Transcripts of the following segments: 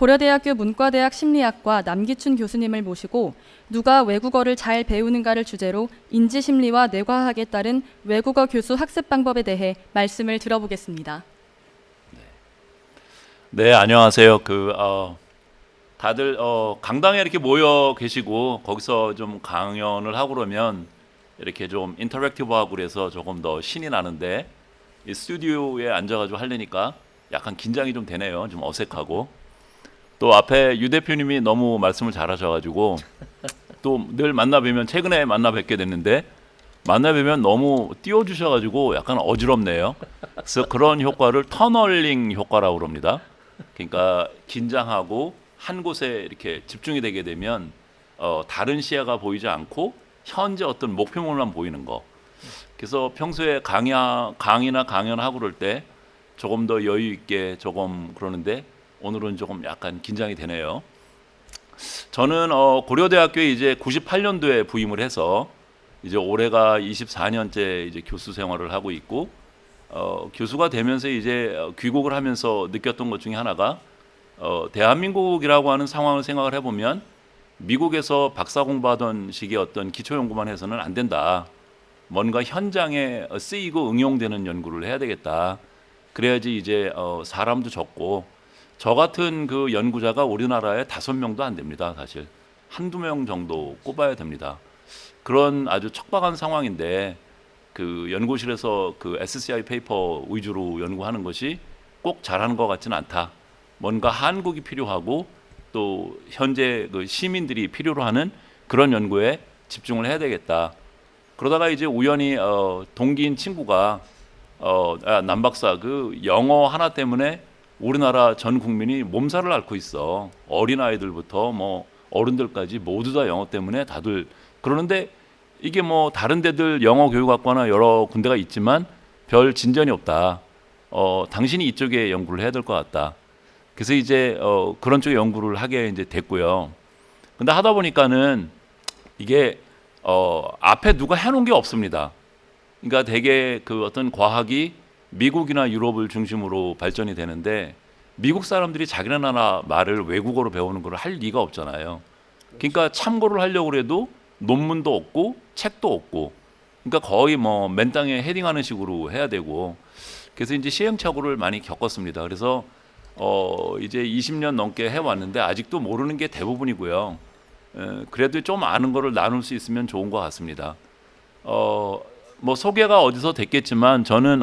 고려대학교 문과대학 심리학과 남기춘 교수님을 모시고 누가 외국어를 잘 배우는가를 주제로 인지심리와 뇌과학에 따른 외국어 교수 학습 방법에 대해 말씀을 들어보겠습니다. 네, 안녕하세요. 다들 강당에 이렇게 모여 계시고 거기서 좀 강연을 하고 그러면 이렇게 좀 인터랙티브하고 그래서 조금 더 신이 나는데 이 스튜디오에 앉아가지고 하려니까 약간 긴장이 좀 되네요. 좀 어색하고 또 앞에 유 대표님이 너무 말씀을 잘하셔가지고 또 늘 만나 뵈면 최근에 만나 뵙게 됐는데 만나 뵈면 너무 띄워주셔가지고 약간 어지럽네요. 그래서 그런 효과를 터널링 효과라고 그럽니다. 그러니까 긴장하고 한 곳에 이렇게 집중이 되게 되면 다른 시야가 보이지 않고 현재 어떤 목표물만 보이는 거. 그래서 평소에 강의나 강연하고 그럴 때 조금 더 여유 있게 조금 그러는데 오늘은 조금 약간 긴장이 되네요. 저는 고려대학교에 이제 98년도에 부임을 해서 이제 올해가 24년째 이제 교수 생활을 하고 있고 교수가 되면서 이제 귀국을 하면서 느꼈던 것 중에 하나가 대한민국이라고 하는 상황을 생각을 해보면 미국에서 박사 공부하던 식의 어떤 기초 연구만 해서는 안 된다. 뭔가 현장에 쓰이고 응용되는 연구를 해야 되겠다. 그래야지 이제 사람도 적고 저 같은 그 연구자가 우리나라에 5명도 안 됩니다. 사실 한두 명 정도 꼽아야 됩니다. 그런 아주 척박한 상황인데 그 연구실에서 그 SCI 페이퍼 위주로 연구하는 것이 꼭 잘하는 것 같지는 않다. 뭔가 한국이 필요하고 또 현재 그 시민들이 필요로 하는 그런 연구에 집중을 해야 되겠다. 그러다가 이제 우연히 동기인 친구가 남 박사 그 영어 하나 때문에 우리나라 전 국민이 몸살을 앓고 있어. 어린 아이들부터 뭐 어른들까지 모두 다 영어 때문에 다들 그러는데 이게 뭐 다른 데들 영어 교육학과나 여러 군데가 있지만 별 진전이 없다. 당신이 이쪽에 연구를 해야 될 것 같다. 그래서 이제 그런 쪽에 연구를 하게 이제 됐고요. 근데 하다 보니까는 이게 앞에 누가 해놓은 게 없습니다. 그러니까 되게 그 어떤 과학이 미국이나 유럽을 중심으로 발전이 되는데 미국 사람들이 자기네 나라 말을 외국어로 배우는 걸 할 리가 없잖아요. 그러니까 참고를 하려고 해도 논문도 없고 책도 없고 그러니까 거의 뭐 맨땅에 헤딩하는 식으로 해야 되고 그래서 이제 시행착오를 많이 겪었습니다. 그래서 이제 20년 넘게 해왔는데 아직도 모르는 게 대부분이고요. 그래도 좀 아는 거를 나눌 수 있으면 좋은 것 같습니다. 뭐 소개가 어디서 됐겠지만 저는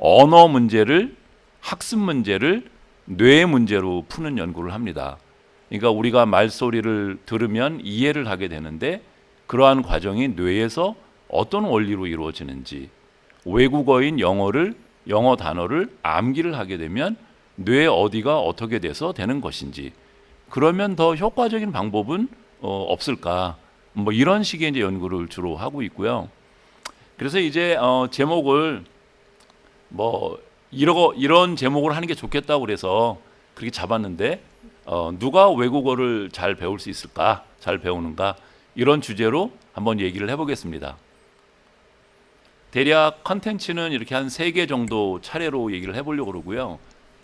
언어 문제를 학습 문제를 뇌 문제로 푸는 연구를 합니다. 그러니까 우리가 말소리를 들으면 이해를 하게 되는데 그러한 과정이 뇌에서 어떤 원리로 이루어지는지 외국어인 영어 단어를 암기를 하게 되면 뇌 어디가 어떻게 돼서 되는 것인지 그러면 더 효과적인 방법은 없을까 뭐 이런 식의 이제 연구를 주로 하고 있고요. 그래서 이제 제목을 뭐 이런 제목을 하는 게 좋겠다고 그래서 그렇게 잡았는데 누가 외국어를 잘 배울 수 있을까? 잘 배우는가? 이런 주제로 한번 얘기를 해보겠습니다. 대략 컨텐츠는 이렇게 한 3개 정도 차례로 얘기를 해보려고 그러고요.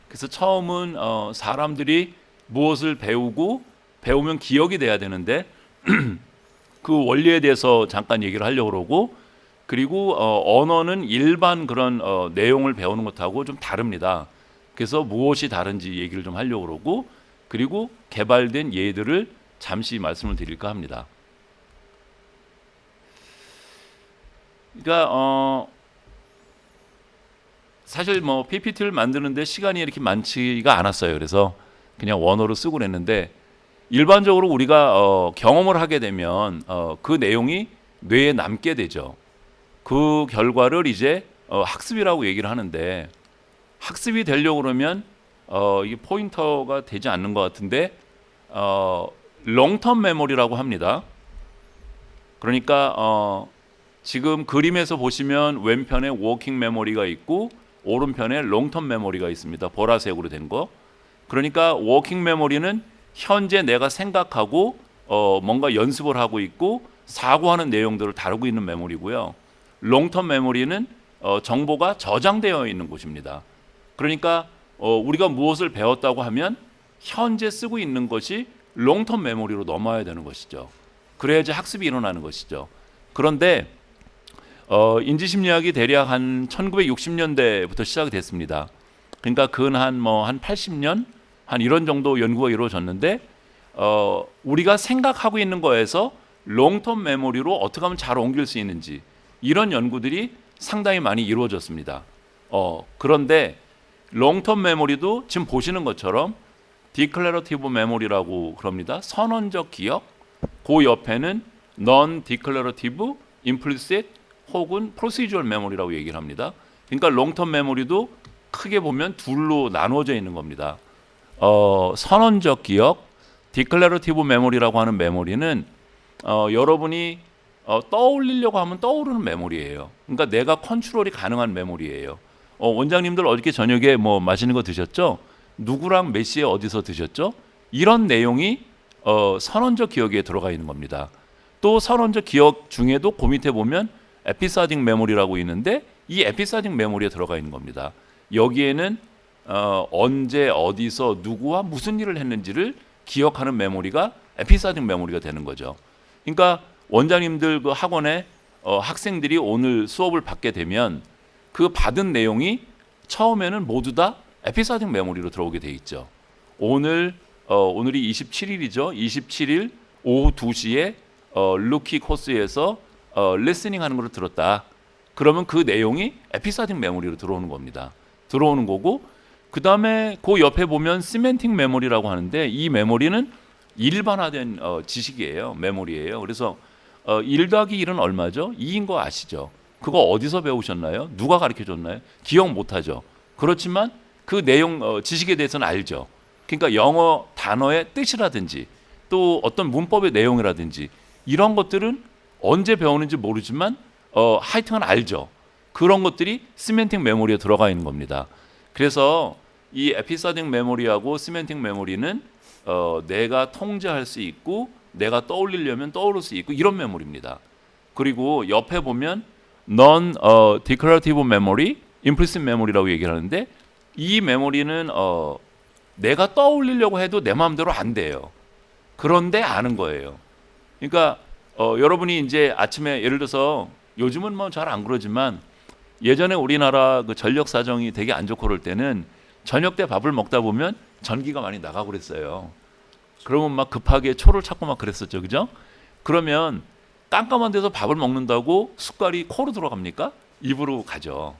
그래서 처음은 사람들이 무엇을 배우고 배우면 기억이 돼야 되는데 그 원리에 대해서 잠깐 얘기를 하려고 그러고 그리고 언어는 일반 그런 내용을 배우는 것하고 좀 다릅니다. 그래서 무엇이 다른지 얘기를 좀 하려고 그러고 그리고 개발된 예들을 잠시 말씀을 드릴까 합니다. 그러니까 사실 뭐 PPT를 만드는데 시간이 이렇게 많지가 않았어요. 그래서 그냥 원어로 쓰고 그랬는데 일반적으로 우리가 경험을 하게 되면 그 내용이 뇌에 남게 되죠. 그 결과를 이제 학습이라고 얘기를 하는데 학습이 되려고 그러면 이게 포인터가 되지 않는 것 같은데 롱텀 메모리라고 합니다. 그러니까 지금 그림에서 보시면 왼편에 워킹 메모리가 있고 오른편에 롱텀 메모리가 있습니다. 보라색으로 된 거. 그러니까 워킹 메모리는 현재 내가 생각하고 뭔가 연습을 하고 있고 사고하는 내용들을 다루고 있는 메모리고요. 롱텀 메모리는 정보가 저장되어 있는 곳입니다. 그러니까 우리가 무엇을 배웠다고 하면 현재 쓰고 있는 것이 롱텀 메모리로 넘어야 되는 것이죠. 그래야지 학습이 일어나는 것이죠. 그런데 인지심리학이 대략 한 1960년대부터 시작이 됐습니다. 그러니까 한 80년 한 이런 정도 연구가 이루어졌는데 우리가 생각하고 있는 거에서 롱텀 메모리로 어떻게 하면 잘 옮길 수 있는지 이런 연구들이 상당히 많이 이루어졌습니다. 그런데 롱텀 메모리도 지금 보시는 것처럼 디클래러티브 메모리라고 그럽니다. 선언적 기억. 그 옆에는 non declarative implicit 혹은 procedural 메모리라고 얘기를 합니다. 그러니까 롱텀 메모리도 크게 보면 둘로 나누어져 있는 겁니다. 선언적 기억, 디클래러티브 메모리라고 하는 메모리는 여러분이 떠올리려고 하면 떠오르는 메모리예요. 그러니까 내가 컨트롤이 가능한 메모리예요. 원장님들 어저께 저녁에 뭐 맛있는 거 드셨죠? 누구랑 몇 시에 어디서 드셨죠? 이런 내용이 선언적 기억에 들어가 있는 겁니다. 또 선언적 기억 중에도 그 밑에 보면 에피소딕 메모리라고 있는데 이 에피소딕 메모리에 들어가 있는 겁니다. 여기에는 언제 어디서 누구와 무슨 일을 했는지를 기억하는 메모리가 에피소딕 메모리가 되는 거죠. 그러니까 원장님들 그 학원에 학생들이 오늘 수업을 받게 되면 그 받은 내용이 처음에는 모두 다 에피소딕 메모리로 들어오게 돼 있죠. 오늘이 27일이죠. 27일 오후 2시에 루키 코스에서 리스닝 하는 걸 들었다. 그러면 그 내용이 에피소딕 메모리로 들어오는 겁니다. 들어오는 거고 그 다음에 그 옆에 보면 시멘틱 메모리라고 하는데 이 메모리는 일반화된 지식이에요. 메모리예요. 그래서 1 더하기 1은 얼마죠? 2인 거 아시죠? 그거 어디서 배우셨나요? 누가 가르쳐줬나요? 기억 못하죠. 그렇지만 그 내용 지식에 대해서는 알죠. 그러니까 영어 단어의 뜻이라든지 또 어떤 문법의 내용이라든지 이런 것들은 언제 배우는지 모르지만 하여튼 알죠. 그런 것들이 시멘틱 메모리에 들어가 있는 겁니다. 그래서 이 에피소딕 메모리하고 시멘틱 메모리는 내가 통제할 수 있고 내가 떠올리려면 떠오를 수 있고 이런 메모리입니다. 그리고 옆에 보면 non declarative memory, implicit memory라고 얘기를 하는데 이 메모리는 내가 떠올리려고 해도 내 마음대로 안 돼요. 그런데 아는 거예요. 그러니까 여러분이 이제 아침에 예를 들어서 요즘은 뭐 잘 안 그러지만 예전에 우리나라 그 전력 사정이 되게 안 좋고 그럴 때는 저녁 때 밥을 먹다 보면 전기가 많이 나가고 그랬어요. 그러면 막 급하게 초를 찾고 막 그랬었죠, 그죠? 그러면 깜깜한 데서 밥을 먹는다고 숟갈이 코로 들어갑니까? 입으로 가죠.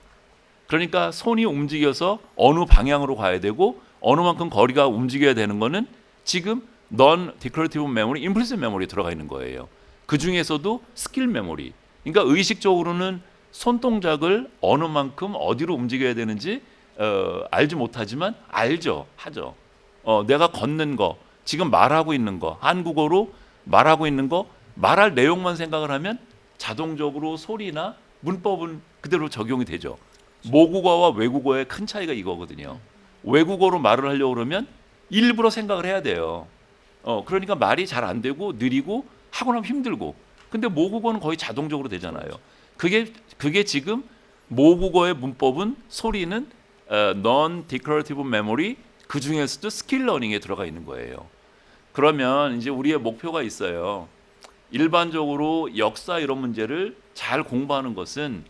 그러니까 손이 움직여서 어느 방향으로 가야 되고 어느 만큼 거리가 움직여야 되는 거는 지금 non declarative memory, implicit memory에 들어가 있는 거예요. 그 중에서도 스킬 메모리. 그러니까 의식적으로는 손동작을 어느 만큼 어디로 움직여야 되는지 알지 못하지만 알죠, 하죠. 내가 걷는 거, 지금 말하고 있는 거, 한국어로 말하고 있는 거, 말할 내용만 생각을 하면 자동적으로 소리나 문법은 그대로 적용이 되죠. 모국어와 외국어의 큰 차이가 이거거든요. 외국어로 말을 하려고 그러면 일부러 생각을 해야 돼요. 그러니까 말이 잘 안 되고 느리고 하고 나면 힘들고. 근데 모국어는 거의 자동적으로 되잖아요. 그게 지금 모국어의 문법은 소리는 non-declarative memory 그 중에서도 스킬 러닝에 들어가 있는 거예요. 그러면 이제 우리의 목표가 있어요. 일반적으로 역사 이런 문제를 잘 공부하는 것은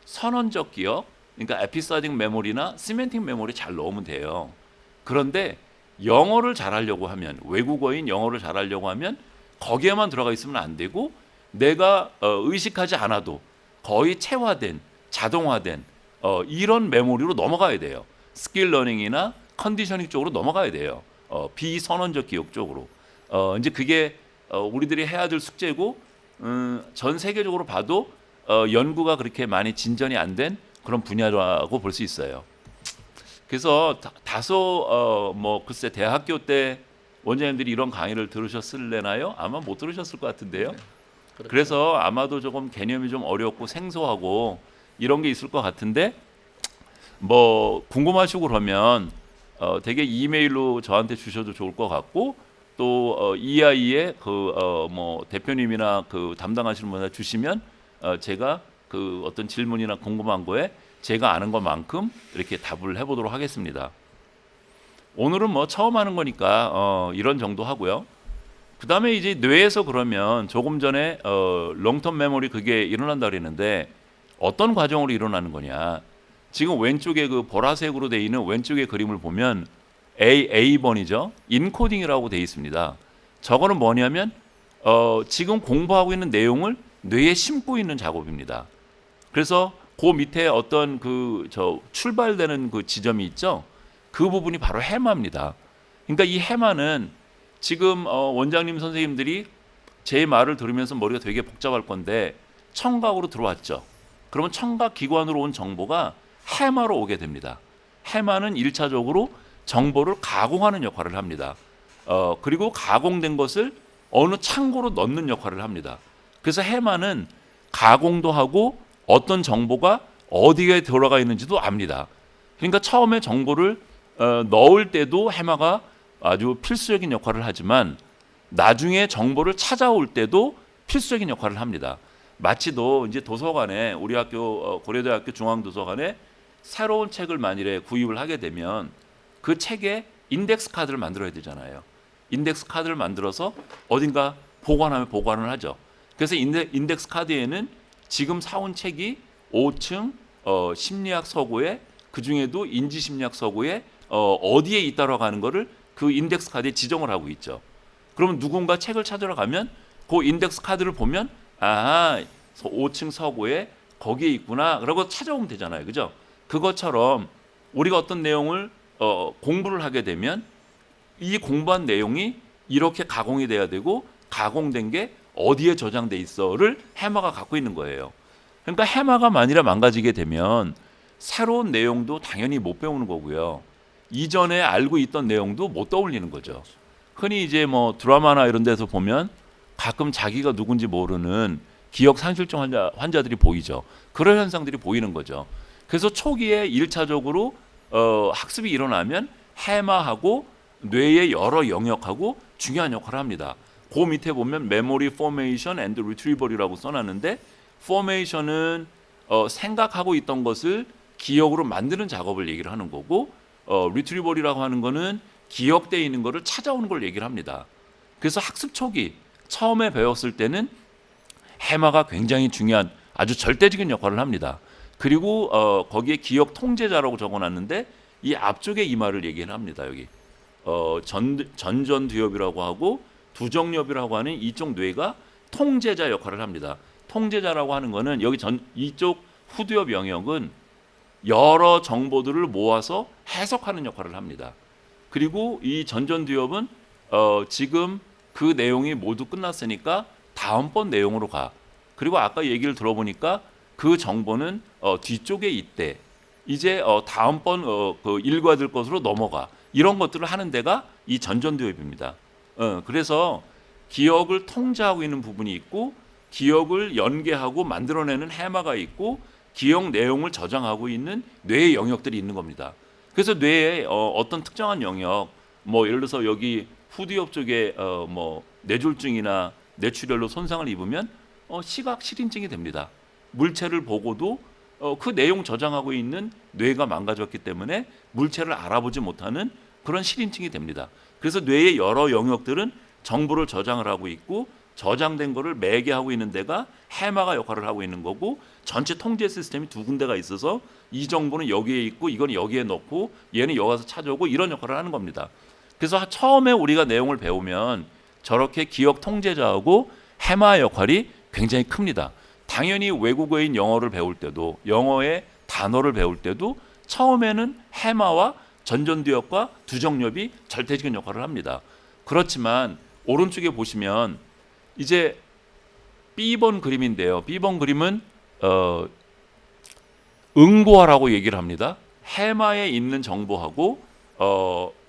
선언적 기억, 그러니까 에피소딕 메모리나 시멘틱 메모리 잘 넣으면 돼요. 그런데 영어를 잘하려고 하면 외국어인 영어를 잘하려고 하면 거기에만 들어가 있으면 안 되고 내가 의식하지 않아도 거의 체화된 자동화된 이런 메모리로 넘어가야 돼요. 스킬 러닝이나 컨디셔닝 쪽으로 넘어가야 돼요. 비선언적 기억 쪽으로. 이제 그게 우리들이 해야 될 숙제고 전 세계적으로 봐도 연구가 그렇게 많이 진전이 안 된 그런 분야라고 볼 수 있어요. 그래서 다소 뭐 글쎄 대학교 때 원장님들이 이런 강의를 들으셨을래나요? 아마 못 들으셨을 것 같은데요. 그렇죠. 그래서 아마도 조금 개념이 좀 어렵고 생소하고 이런 게 있을 것 같은데 뭐 궁금하시고 그러면 되게 이메일로 저한테 주셔도 좋을 것 같고 또 EI의 뭐 대표님이나 그 담당하시는 분한테 주시면 제가 그 어떤 질문이나 궁금한 거에 제가 아는 것만큼 이렇게 답을 해보도록 하겠습니다. 오늘은 뭐 처음 하는 거니까 이런 정도 하고요. 그 다음에 이제 뇌에서 그러면 조금 전에 롱텀 메모리 그게 일어난다 그랬는데 어떤 과정으로 일어나는 거냐. 지금 왼쪽에 그 보라색으로 되어 있는 왼쪽의 그림을 보면 A번이죠. 인코딩이라고 되어 있습니다. 저거는 뭐냐면 지금 공부하고 있는 내용을 뇌에 심고 있는 작업입니다. 그래서 그 밑에 어떤 출발되는 그 지점이 있죠. 그 부분이 바로 해마입니다. 그러니까 이 해마는 지금 원장님 선생님들이 제 말을 들으면서 머리가 되게 복잡할 건데 청각으로 들어왔죠. 그러면 청각 기관으로 온 정보가 해마로 오게 됩니다. 해마는 1차적으로 정보를 가공하는 역할을 합니다. 그리고 가공된 것을 어느 창고로 넣는 역할을 합니다. 그래서 해마는 가공도 하고 어떤 정보가 어디에 들어가 있는지도 압니다. 그러니까 처음에 정보를 넣을 때도 해마가 아주 필수적인 역할을 하지만 나중에 정보를 찾아올 때도 필수적인 역할을 합니다. 마치도 이제 도서관에 우리 학교 고려대학교 중앙도서관에 새로운 책을 만일에 구입을 하게 되면 그 책에 인덱스 카드를 만들어야 되잖아요. 인덱스 카드를 만들어서 어딘가 보관을 하죠. 그래서 인덱스 카드에는 지금 사온 책이 5층 심리학 서고에 그 중에도 인지심리학 서고에 어디에 있다라고 하는 거를 그 인덱스 카드에 지정을 하고 있죠. 그러면 누군가 책을 찾으러 가면 그 인덱스 카드를 보면 5층 서고에 거기에 있구나 그러고 찾아오면 되잖아요. 그죠? 그것처럼 우리가 어떤 내용을 공부를 하게 되면 이 공부한 내용이 이렇게 가공이 돼야 되고 가공된 게 어디에 저장돼 있어를 해마가 갖고 있는 거예요. 그러니까 해마가 만일에 망가지게 되면 새로운 내용도 당연히 못 배우는 거고요. 이전에 알고 있던 내용도 못 떠올리는 거죠. 흔히 이제 뭐 드라마나 이런 데서 보면 가끔 자기가 누군지 모르는 기억 상실증 환자들이 보이죠. 그런 현상들이 보이는 거죠. 그래서 초기에 1차적으로 학습이 일어나면 해마하고 뇌의 여러 영역하고 중요한 역할을 합니다. 그 밑에 보면 메모리 포메이션 앤드 리트리버리라고 써놨는데 포메이션은 생각하고 있던 것을 기억으로 만드는 작업을 얘기를 하는 거고 리트리버리라고 하는 거는 기억되어 있는 거를 찾아오는 걸 얘기를 합니다. 그래서 학습 초기 처음에 배웠을 때는 해마가 굉장히 중요한 아주 절대적인 역할을 합니다. 그리고 거기에 기억 통제자라고 적어놨는데 이 앞쪽에 이 말을 얘기를 합니다. 여기 전전두엽이라고 하고 두정엽이라고 하는 이쪽 뇌가 통제자 역할을 합니다. 통제자라고 하는 거는 여기 이쪽 후두엽 영역은 여러 정보들을 모아서 해석하는 역할을 합니다. 그리고 이 전전두엽은 지금 그 내용이 모두 끝났으니까 다음번 내용으로 가. 그리고 아까 얘기를 들어보니까 그 정보는 뒤쪽에 있대. 이제 다음번 그 일과될 것으로 넘어가. 이런 것들을 하는 데가 이 전전두엽입니다. 그래서 기억을 통제하고 있는 부분이 있고 기억을 연계하고 만들어내는 해마가 있고 기억 내용을 저장하고 있는 뇌의 영역들이 있는 겁니다. 그래서 뇌의 어떤 특정한 영역, 뭐 예를 들어서 여기 후두엽 쪽에 뭐 뇌졸중이나 뇌출혈로 손상을 입으면 시각 실인증이 됩니다. 물체를 보고도 그 내용 저장하고 있는 뇌가 망가졌기 때문에 물체를 알아보지 못하는 그런 실인증이 됩니다. 그래서 뇌의 여러 영역들은 정보를 저장을 하고 있고 저장된 거를 매개하고 있는 데가 해마가 역할을 하고 있는 거고 전체 통제 시스템이 두 군데가 있어서 이 정보는 여기에 있고 이건 여기에 넣고 얘는 여기 가서 찾아오고 이런 역할을 하는 겁니다. 그래서 처음에 우리가 내용을 배우면 저렇게 기억 통제자하고 해마 역할이 굉장히 큽니다. 당연히 외국어인 영어를 배울 때도 영어의 단어를 배울 때도 처음에는 해마와 전전두엽과 두정엽이 절대적인 역할을 합니다. 그렇지만 오른쪽에 보시면 이제 B번 그림인데요. B번 그림은 응고화라고 얘기를 합니다. 해마에 있는 정보하고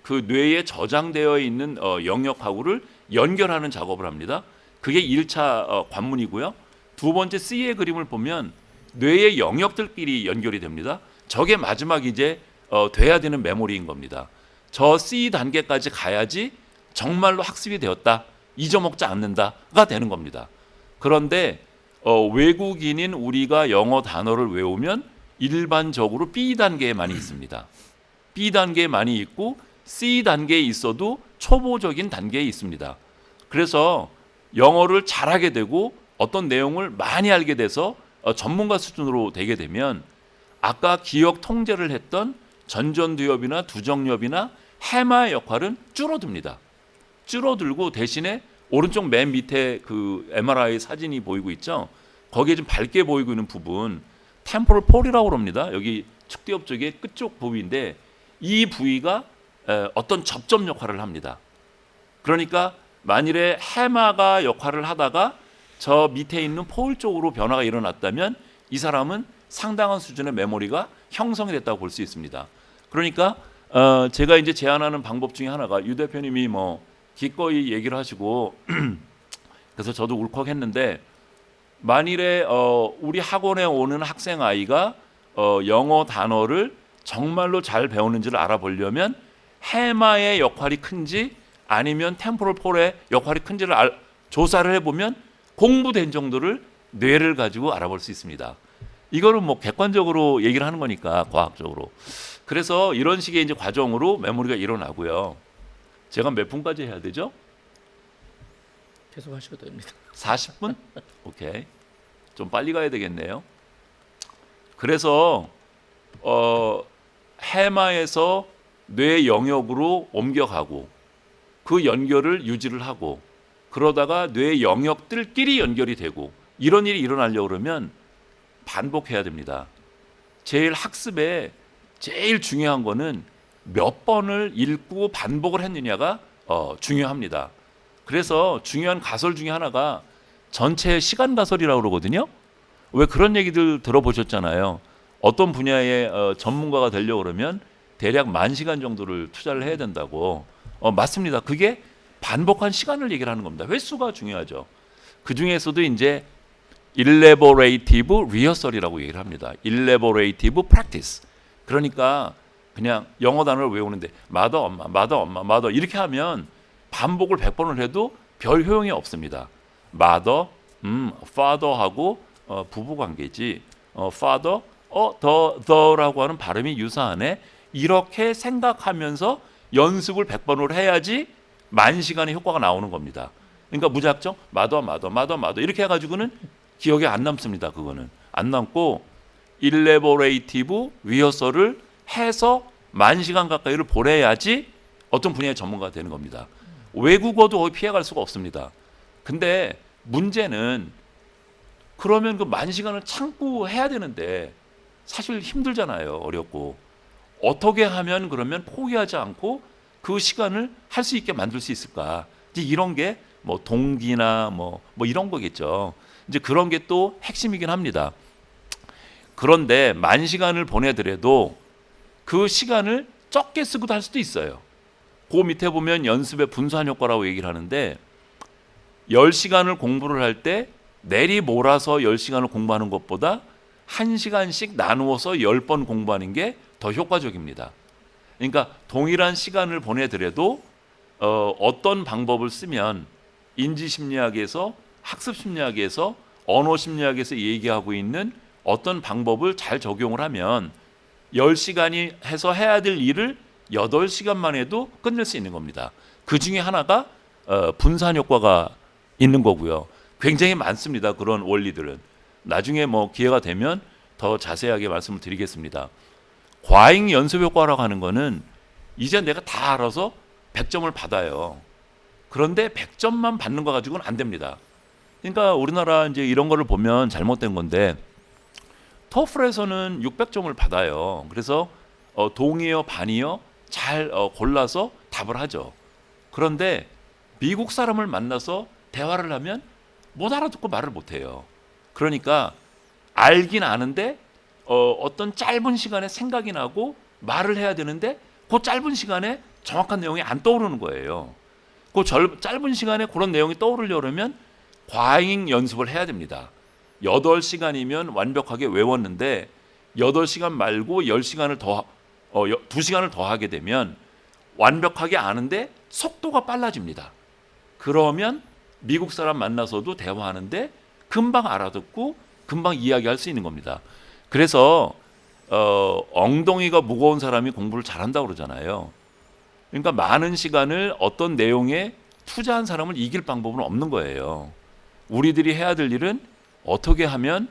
그 뇌에 저장되어 있는 영역하고를 연결하는 작업을 합니다. 그게 1차 관문이고요. 두 번째 C의 그림을 보면 뇌의 영역들끼리 연결이 됩니다. 저게 마지막 이제 돼야 되는 메모리인 겁니다. 저 C 단계까지 가야지 정말로 학습이 되었다, 잊어먹지 않는다가 되는 겁니다. 그런데 외국인인 우리가 영어 단어를 외우면 일반적으로 B 단계에 많이 있습니다. B 단계에 많이 있고 C 단계에 있어도 초보적인 단계에 있습니다. 그래서 영어를 잘하게 되고 어떤 내용을 많이 알게 돼서 전문가 수준으로 되게 되면 아까 기억 통제를 했던 전전두엽이나 두정엽이나 해마의 역할은 줄어듭니다. 줄어들고 대신에 오른쪽 맨 밑에 그 MRI 사진이 보이고 있죠. 거기에 좀 밝게 보이고 있는 부분 템포럴 폴이라고 합니다. 여기 측두엽 쪽의 끝쪽 부위인데 이 부위가 어떤 접점 역할을 합니다. 그러니까 만일에 해마가 역할을 하다가 저 밑에 있는 폴 쪽으로 변화가 일어났다면 이 사람은 상당한 수준의 메모리가 형성이 됐다고 볼 수 있습니다. 그러니까 제가 이제 제안하는 방법 중에 하나가 유 대표님이 뭐 기꺼이 얘기를 하시고 그래서 저도 울컥했는데 만일에 우리 학원에 오는 학생 아이가 영어 단어를 정말로 잘 배우는지를 알아보려면 해마의 역할이 큰지 아니면 템포럴 폴의 역할이 큰지를 조사를 해보면 공부된 정도를 뇌를 가지고 알아볼 수 있습니다. 이거는 뭐 객관적으로 얘기를 하는 거니까 과학적으로. 그래서 이런 식의 이제 과정으로 메모리가 일어나고요. 제가 몇 분까지 해야 되죠? 계속 하셔도 됩니다. 40분? 오케이. 좀 빨리 가야 되겠네요. 그래서 해마에서 뇌 영역으로 옮겨가고 그 연결을 유지를 하고 그러다가 뇌 영역들끼리 연결이 되고 이런 일이 일어나려고 그러면 반복해야 됩니다. 제일 학습에 제일 중요한 거는 몇 번을 읽고 반복을 했느냐가 중요합니다. 그래서 중요한 가설 중에 하나가 전체 시간 가설이라고 그러거든요. 왜 그런 얘기들 들어보셨잖아요. 어떤 분야의 전문가가 되려고 그러면 대략 10,000시간 정도를 투자를 해야 된다고. 맞습니다. 그게 반복한 시간을 얘기를 하는 겁니다. 횟수가 중요하죠. 그 중에서도 이제 elaborative rehearsal이라고 얘기를 합니다. elaborative practice. 그러니까 그냥 영어 단어를 외우는데 mother, 엄마, mother, 엄마, mother 이렇게 하면 반복을 100번을 해도 별 효용이 없습니다. mother, father하고 부부 관계지. father, the라고 하는 발음이 유사하네. 이렇게 생각하면서 연습을 100번을 해야지 10,000시간의 효과가 나오는 겁니다. 그러니까 무작정 mother 이렇게 해가지고는 기억에 안 남습니다. 그거는 안 남고 elaborative rehearsal을 해서 10,000시간 가까이를 보내야지 어떤 분야의 전문가가 되는 겁니다. 외국어도 피해갈 수가 없습니다. 근데 문제는 그러면 그 10,000시간을 참고 해야 되는데 사실 힘들잖아요. 어렵고. 어떻게 하면 그러면 포기하지 않고 그 시간을 할 수 있게 만들 수 있을까? 이제 이런 게 뭐 동기나 뭐 이런 거겠죠. 이제 그런 게 또 핵심이긴 합니다. 그런데 10,000시간을 보내더라도 그 시간을 적게 쓰고도 할 수도 있어요. 그 밑에 보면 연습의 분산 효과라고 얘기를 하는데 10시간을 공부를 할 때 내리 몰아서 10시간을 공부하는 것보다 1시간씩 나누어서 10번 공부하는 게 더 효과적입니다. 그러니까 동일한 시간을 보내더라도 어떤 방법을 쓰면 인지심리학에서 학습심리학에서 언어심리학에서 얘기하고 있는 어떤 방법을 잘 적용을 하면 10시간이 해서 해야 될 일을 8시간만 해도 끝낼 수 있는 겁니다. 그 중에 하나가 분산 효과가 있는 거고요. 굉장히 많습니다. 그런 원리들은. 나중에 뭐 기회가 되면 더 자세하게 말씀을 드리겠습니다. 과잉 연습 효과라고 하는 거는 이제 내가 다 알아서 100점을 받아요. 그런데 100점만 받는 거 가지고는 안 됩니다. 그러니까 우리나라 이제 이런 거를 보면 잘못된 건데 토플에서는 600점을 받아요. 그래서 동의어, 반의어 잘 골라서 답을 하죠. 그런데 미국 사람을 만나서 대화를 하면 못 알아듣고 말을 못 해요. 그러니까 알긴 아는데 어떤 짧은 시간에 생각이 나고 말을 해야 되는데 그 짧은 시간에 정확한 내용이 안 떠오르는 거예요. 그 짧은 시간에 그런 내용이 떠오르려면 과잉 연습을 해야 됩니다. 8시간이면 완벽하게 외웠는데 8시간 말고 10시간을 더 2시간을 더 하게 되면 완벽하게 아는데 속도가 빨라집니다. 그러면 미국 사람 만나서도 대화하는데 금방 알아듣고 금방 이야기할 수 있는 겁니다. 그래서 엉덩이가 무거운 사람이 공부를 잘한다고 그러잖아요. 그러니까 많은 시간을 어떤 내용에 투자한 사람을 이길 방법은 없는 거예요. 우리들이 해야 될 일은 어떻게 하면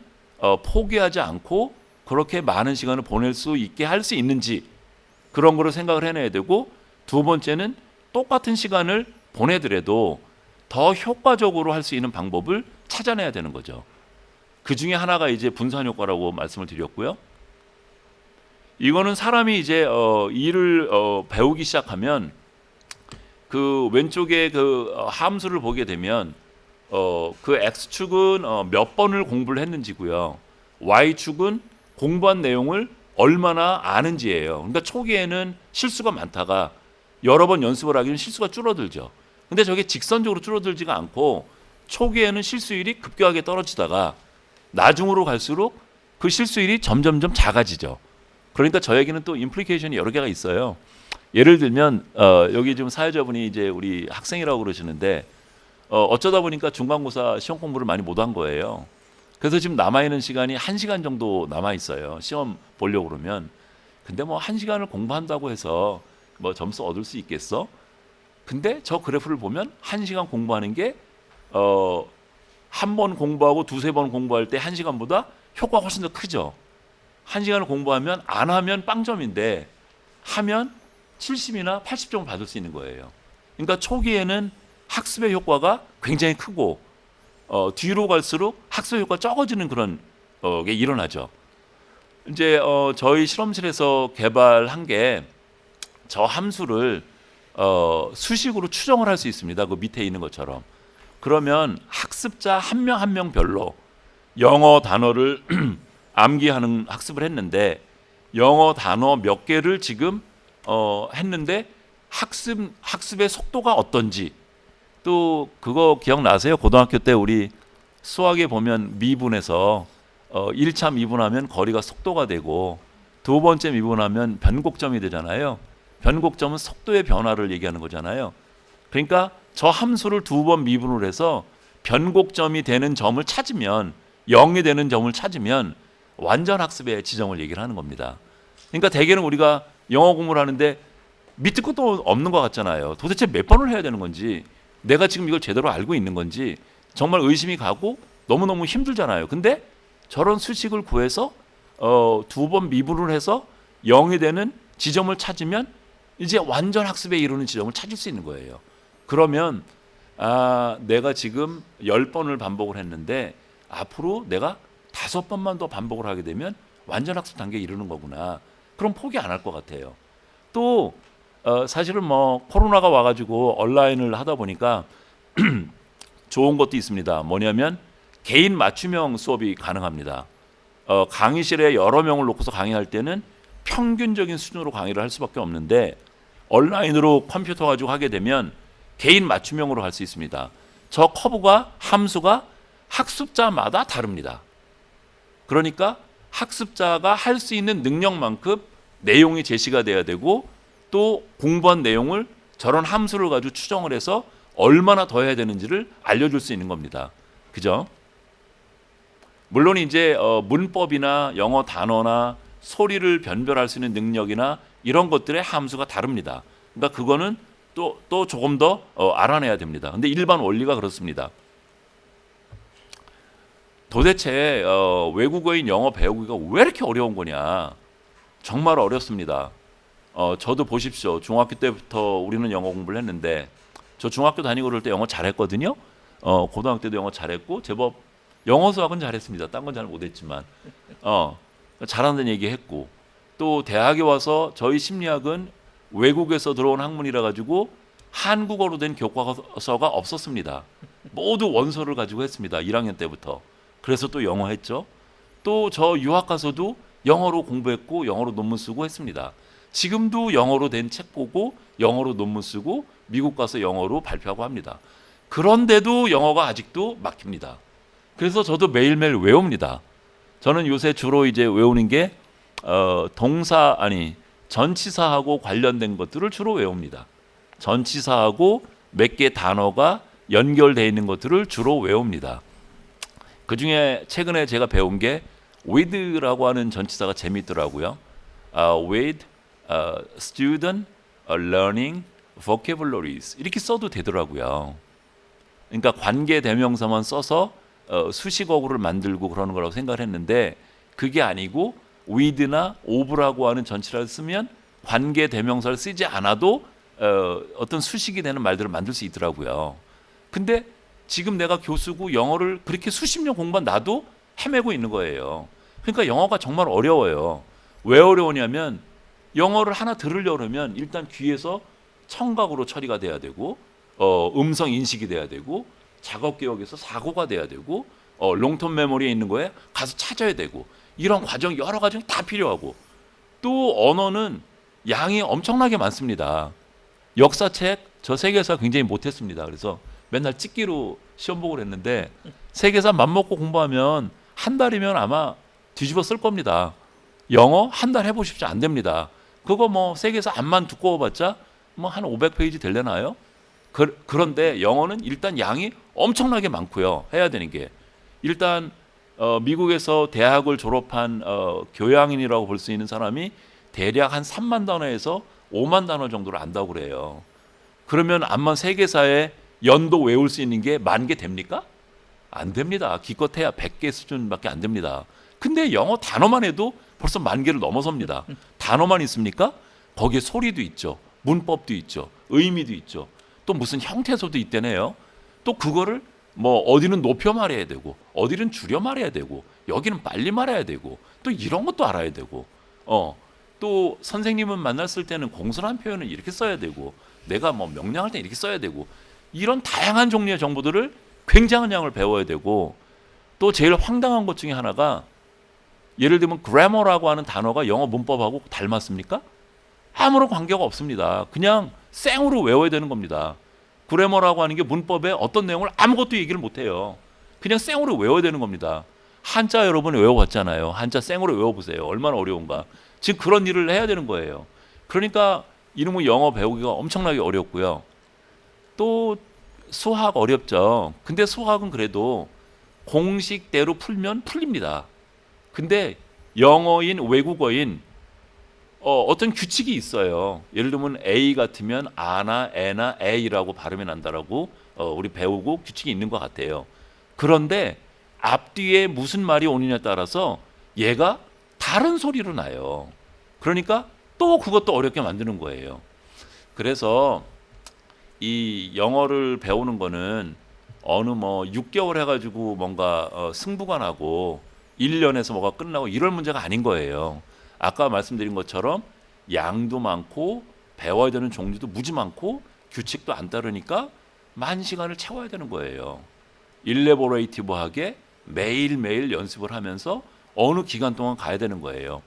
포기하지 않고 그렇게 많은 시간을 보낼 수 있게 할 수 있는지 그런 거를 생각을 해내야 되고, 두 번째는 똑같은 시간을 보내더라도 더 효과적으로 할 수 있는 방법을 찾아내야 되는 거죠. 그 중에 하나가 이제 분산 효과라고 말씀을 드렸고요. 이거는 사람이 이제 일을 배우기 시작하면 그 왼쪽에 그 함수를 보게 되면 그 x축은 몇 번을 공부를 했는지고요. y축은 공부한 내용을 얼마나 아는지예요. 그러니까 초기에는 실수가 많다가 여러 번 연습을 하기는 실수가 줄어들죠. 근데 저게 직선적으로 줄어들지가 않고 초기에는 실수율이 급격하게 떨어지다가 나중으로 갈수록 그 실수율이 점점점 작아지죠. 그러니까 저에게는 또 임플리케이션이 여러 개가 있어요. 예를 들면 여기 지금 사회자분이 이제 우리 학생이라고 그러시는데 어쩌다 보니까 중간고사 시험 공부를 많이 못한 거예요. 그래서 지금 남아있는 시간이 1시간 정도 남아있어요. 시험 보려고 그러면. 근데 뭐 1시간을 공부한다고 해서 뭐 점수 얻을 수 있겠어? 근데 저 그래프를 보면 1시간 공부하는 게 한 번 공부하고 두세 번 공부할 때 1시간보다 효과가 훨씬 더 크죠. 1시간을 공부하면 안 하면 빵점인데 하면 70이나 80점을 받을 수 있는 거예요. 그러니까 초기에는 학습의 효과가 굉장히 크고 뒤로 갈수록 학습의 효과가 적어지는 그런 게 일어나죠. 이제 저희 실험실에서 개발한 게 저 함수를 수식으로 추정을 할 수 있습니다. 그 밑에 있는 것처럼. 그러면 학습자 한 명 한 명별로 영어 단어를 암기하는 학습을 했는데 영어 단어 몇 개를 지금 했는데 학습의 속도가 어떤지, 또 그거 기억나세요? 고등학교 때 우리 수학에 보면 미분에서 1차 미분하면 거리가 속도가 되고 두 번째 미분하면 변곡점이 되잖아요. 변곡점은 속도의 변화를 얘기하는 거잖아요. 그러니까 저 함수를 두 번 미분을 해서 변곡점이 되는 점을 찾으면, 0이 되는 점을 찾으면 완전 학습의 지점을 얘기를 하는 겁니다. 그러니까 대개는 우리가 영어 공부를 하는데 밑에 것도 없는 것 같잖아요. 도대체 몇 번을 해야 되는 건지, 내가 지금 이걸 제대로 알고 있는 건지 정말 의심이 가고 너무너무 힘들잖아요. 근데 저런 수식을 구해서 두 번 미분을 해서 0이 되는 지점을 찾으면 이제 완전 학습에 이루는 지점을 찾을 수 있는 거예요. 그러면 내가 지금 10번을 반복을 했는데 앞으로 내가 5번만 더 반복을 하게 되면 완전 학습 단계에 이르는 거구나. 그럼 포기 안 할 것 같아요. 또 사실은 뭐 코로나가 와가지고 온라인을 하다 보니까 좋은 것도 있습니다. 뭐냐면 개인 맞춤형 수업이 가능합니다. 강의실에 여러 명을 놓고서 강의할 때는 평균적인 수준으로 강의를 할 수밖에 없는데 온라인으로 컴퓨터 가지고 하게 되면 개인 맞춤형으로 할 수 있습니다. 저 커브가 함수가 학습자마다 다릅니다. 그러니까 학습자가 할 수 있는 능력만큼 내용이 제시가 돼야 되고 또 공부한 내용을 저런 함수를 가지고 추정을 해서 얼마나 더 해야 되는지를 알려줄 수 있는 겁니다. 그죠? 물론 이제 문법이나 영어 단어나 소리를 변별할 수 있는 능력이나 이런 것들의 함수가 다릅니다. 그러니까 그거는 또 조금 더 알아내야 됩니다. 근데 일반 원리가 그렇습니다. 도대체 외국어인 영어 배우기가 왜 이렇게 어려운 거냐? 정말 어렵습니다. 저도 보십시오. 중학교 때부터 우리는 영어 공부를 했는데 저 중학교 다니고 그럴 때 영어 잘했거든요. 고등학교 때도 영어 잘했고 제법 영어 수학은 잘했습니다. 딴 건 잘 못했지만 잘한다는 얘기했고 또 대학에 와서 저희 심리학은 외국에서 들어온 학문이라 가지고 한국어로 된 교과서가 없었습니다. 모두 원서를 가지고 했습니다. 1학년 때부터. 그래서 또 영어 했죠. 또 저 유학 가서도 영어로 공부했고 영어로 논문 쓰고 했습니다. 지금도 영어로 된 책 보고 영어로 논문 쓰고 미국 가서 영어로 발표하고 합니다. 그런데도 영어가 아직도 막힙니다. 그래서 저도 매일매일 외웁니다. 저는 요새 주로 이제 외우는 게 전치사하고 관련된 것들을 주로 외웁니다. 전치사하고 몇 개 단어가 연결되어 있는 것들을 주로 외웁니다. 그 중에 최근에 제가 배운 게 with라고 하는 전치사가 재미있더라고요. with student learning vocabularies 이렇게 써도 되더라고요. 그러니까 관계 대명사만 써서 수식어구를 만들고 그러는 거라고 생각을 했는데 그게 아니고 with나 of라고 하는 전치사를 쓰면 관계 대명사를 쓰지 않아도 어떤 수식이 되는 말들을 만들 수 있더라고요. 근데 지금 내가 교수고 영어를 그렇게 수십 년 공부한 나도 헤매고 있는 거예요. 그러니까 영어가 정말 어려워요. 왜 어려우냐면 영어를 하나 들으려고 그러면 일단 귀에서 청각으로 처리가 돼야 되고 음성 인식이 돼야 되고 작업 기억에서 사고가 돼야 되고 롱텀 메모리에 있는 거에 가서 찾아야 되고 이런 과정 여러 과정이 다 필요하고 또 언어는 양이 엄청나게 많습니다. 역사책 저 세계사 굉장히 못했습니다. 그래서 맨날 찍기로 시험 보고 그랬는데 세계사 맘먹고 공부하면 한 달이면 아마 뒤집어 쓸 겁니다. 영어 한 달 해보십시오. 안 됩니다. 그거 뭐 세계사 앞만 두꺼워봤자 뭐 한 500페이지 될려나요? 그런데 영어는 일단 양이 엄청나게 많고요. 해야 되는 게 일단 미국에서 대학을 졸업한 교양인이라고 볼 수 있는 사람이 대략 한 3만 단어에서 5만 단어 정도를 안다고 그래요. 그러면 암만 세계사에 연도 외울 수 있는 게 10,000개 됩니까? 안 됩니다. 기껏해야 100개 수준밖에 안 됩니다. 근데 영어 단어만 해도 벌써 10,000개를 넘어섭니다. 단어만 있습니까? 거기에 소리도 있죠. 문법도 있죠. 의미도 있죠. 또 무슨 형태소도 있대네요. 또 그거를 뭐 어디는 높여 말해야 되고 어디는 줄여 말해야 되고 여기는 빨리 말해야 되고 또 이런 것도 알아야 되고 또 선생님은 만났을 때는 공손한 표현을 이렇게 써야 되고 내가 뭐 명령할 때 이렇게 써야 되고 이런 다양한 종류의 정보들을 굉장한 양을 배워야 되고 또 제일 황당한 것 중에 하나가 예를 들면 grammar라고 하는 단어가 영어 문법하고 닮았습니까? 아무런 관계가 없습니다. 그냥 생으로 외워야 되는 겁니다. 그래머라고 하는 게 문법에 어떤 내용을 아무것도 얘기를 못해요. 그냥 생으로 외워야 되는 겁니다. 한자 여러분 외워봤잖아요. 한자 생으로 외워보세요. 얼마나 어려운가. 지금 그런 일을 해야 되는 거예요. 그러니까 이놈의 영어 배우기가 엄청나게 어렵고요. 또 수학 어렵죠. 근데 수학은 그래도 공식대로 풀면 풀립니다. 근데 영어인 외국어인 어떤 규칙이 있어요. 예를 들면 A 같으면 아나 에나 에이라고 발음이 난다라고 우리 배우고 규칙이 있는 것 같아요. 그런데 앞뒤에 무슨 말이 오느냐에 따라서 얘가 다른 소리로 나요. 그러니까 또 그것도 어렵게 만드는 거예요. 그래서 이 영어를 배우는 거는 어느 뭐 6개월 해가지고 뭔가 승부가 나고 1년에서 뭐가 끝나고 이럴 문제가 아닌 거예요. 아까 말씀드린 것처럼 양도 많고 배워야 되는 종류도 무지 많고 규칙도 안 따르니까 10,000시간을 채워야 되는 거예요. 일레보레이티브하게 매일매일 연습을 하면서 어느 기간 동안 가야 되는 거예요.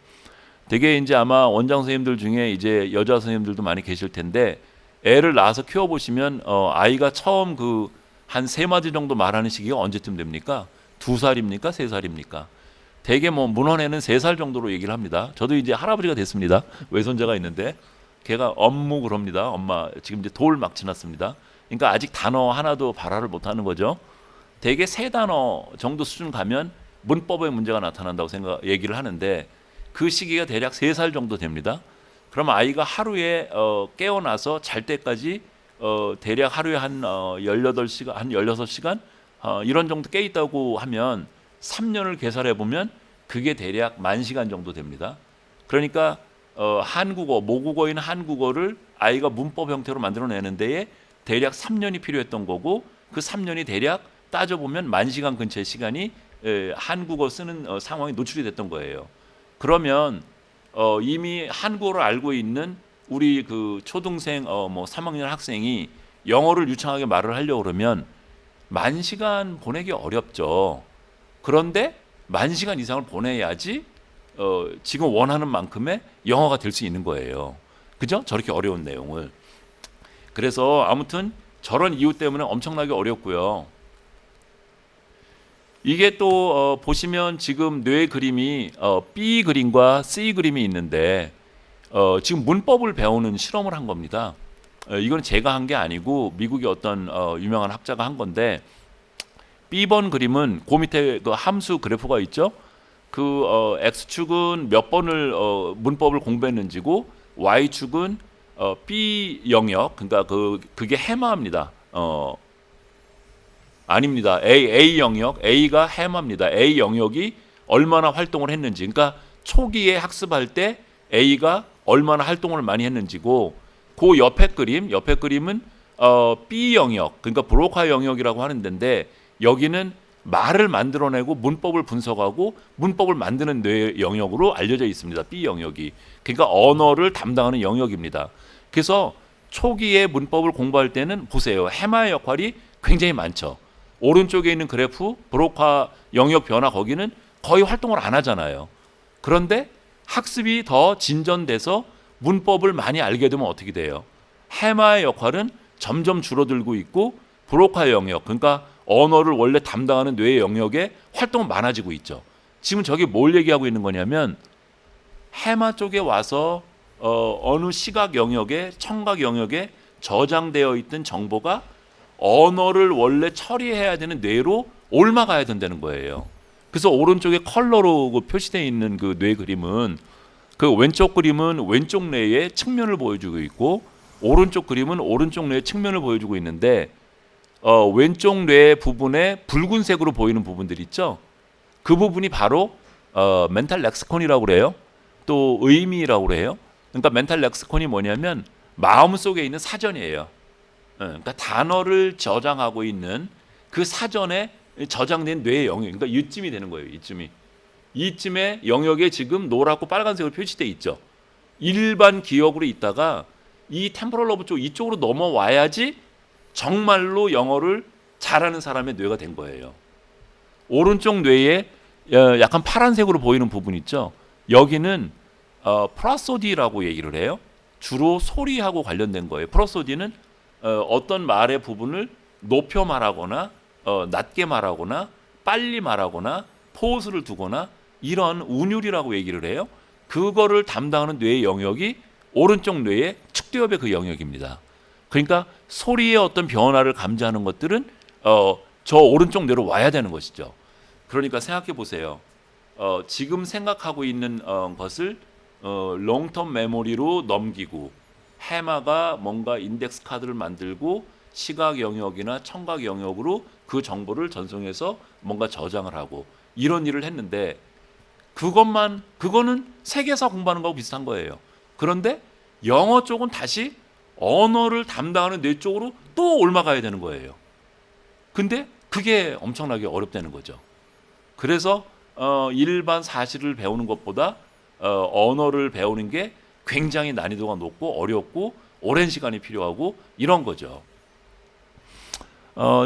되게 이제 아마 원장 선생님들 중에 이제 여자 선생님들도 많이 계실 텐데 애를 낳아서 키워보시면 아이가 처음 그 한 3마디 정도 말하는 시기가 언제쯤 됩니까? 2살입니까? 3살입니까? 대개 뭐 문헌에는 3살 정도로 얘기를 합니다. 저도 이제 할아버지가 됐습니다. 외손자가 있는데 걔가 엄무 그럽니다. 엄마 지금 이제 돌 막 지났습니다. 그러니까 아직 단어 하나도 발화를 못하는 거죠. 대개 3단어 정도 수준 가면 문법에 문제가 나타난다고 얘기를 하는데 그 시기가 대략 3살 정도 됩니다. 그럼 아이가 하루에 깨어나서 잘 때까지 대략 하루에 한 18시간, 한 16시간 이런 정도 깨 있다고 하면 3년을 계산해 보면 그게 대략 10,000시간 정도 됩니다. 그러니까 한국어, 모국어인 한국어를 아이가 문법 형태로 만들어내는 데에 대략 3년이 필요했던 거고 그 3년이 대략 따져보면 10,000시간 근처의 시간이 한국어 쓰는 상황에 노출이 됐던 거예요. 그러면 이미 한국어를 알고 있는 우리 그 초등생 뭐 3학년 학생이 영어를 유창하게 말을 하려고 그러면 10,000시간 보내기 어렵죠. 그런데 10,000시간 이상을 보내야지 지금 원하는 만큼의 영어가 될 수 있는 거예요. 그죠? 저렇게 어려운 내용을. 그래서 아무튼 저런 이유 때문에 엄청나게 어렵고요. 이게 또 보시면 지금 뇌 그림이 B 그림과 C 그림이 있는데 지금 문법을 배우는 실험을 한 겁니다. 이건 제가 한 게 아니고 미국의 어떤 유명한 학자가 한 건데 B번 그림은 그 밑에 그 함수 그래프가 있죠. 그 X축은 몇 번을 문법을 공부했는지고 Y축은 B 영역, 그러니까 그게 해마입니다. 아닙니다. A 영역, A가 해마입니다. A 영역이 얼마나 활동을 했는지, 그러니까 초기에 학습할 때 A가 얼마나 활동을 많이 했는지고, 그 옆에 그림은 B 영역, 그러니까 브로카 영역이라고 하는 데인데, 여기는 말을 만들어내고 문법을 분석하고 문법을 만드는 뇌 영역으로 알려져 있습니다. B 영역이. 그러니까 언어를 담당하는 영역입니다. 그래서 초기에 문법을 공부할 때는 보세요. 해마의 역할이 굉장히 많죠. 오른쪽에 있는 그래프 브로카 영역 변화, 거기는 거의 활동을 안 하잖아요. 그런데 학습이 더 진전돼서 문법을 많이 알게 되면 어떻게 돼요? 해마의 역할은 점점 줄어들고 있고 브로카 영역, 그러니까 언어를 원래 담당하는 뇌의 영역에 활동은 많아지고 있죠. 지금 저게 뭘 얘기하고 있는 거냐면, 해마 쪽에 와서 어느 시각 영역에, 청각 영역에 저장되어 있던 정보가 언어를 원래 처리해야 되는 뇌로 옮아가야 된다는 거예요. 그래서 오른쪽에 컬러로 표시되어 있는 그 뇌 그림은, 그 왼쪽 그림은 왼쪽 뇌의 측면을 보여주고 있고, 오른쪽 그림은 오른쪽 뇌의 측면을 보여주고 있는데, 왼쪽 뇌 부분에 붉은색으로 보이는 부분들 있죠. 그 부분이 바로 멘탈 렉시콘이라고 그래요. 또 의미라고 그래요. 그러니까 멘탈 렉시콘이 뭐냐면 마음속에 있는 사전이에요. 그러니까 단어를 저장하고 있는 그 사전에 저장된 뇌의 영역, 그러니까 이쯤이 되는 거예요. 이쯤에 영역에 지금 노랗고 빨간색으로 표시돼 있죠. 일반 기억으로 있다가 이 템포럴 로브 쪽 이쪽으로 넘어와야지 정말로 영어를 잘하는 사람의 뇌가 된 거예요. 오른쪽 뇌에 약간 파란색으로 보이는 부분 있죠. 여기는 프로소디라고 얘기를 해요. 주로 소리하고 관련된 거예요. 프로소디는 어떤 말의 부분을 높여 말하거나 낮게 말하거나 빨리 말하거나 포즈를 두거나 이런 운율이라고 얘기를 해요. 그거를 담당하는 뇌의 영역이 오른쪽 뇌의 측두엽의 그 영역입니다. 그러니까 소리의 어떤 변화를 감지하는 것들은 저 오른쪽 뇌로 와야 되는 것이죠. 그러니까 생각해 보세요. 지금 생각하고 있는 것을 롱텀 메모리로 넘기고, 해마가 뭔가 인덱스 카드를 만들고 시각 영역이나 청각 영역으로 그 정보를 전송해서 뭔가 저장을 하고 이런 일을 했는데, 그거는 세계사 공부하는 거하고 비슷한 거예요. 그런데 영어 쪽은 다시 언어를 담당하는 뇌 쪽으로 또 옮아가야 되는 거예요. 근데 그게 엄청나게 어렵다는 거죠. 그래서 일반 사실을 배우는 것보다 언어를 배우는 게 굉장히 난이도가 높고 어렵고 오랜 시간이 필요하고 이런 거죠.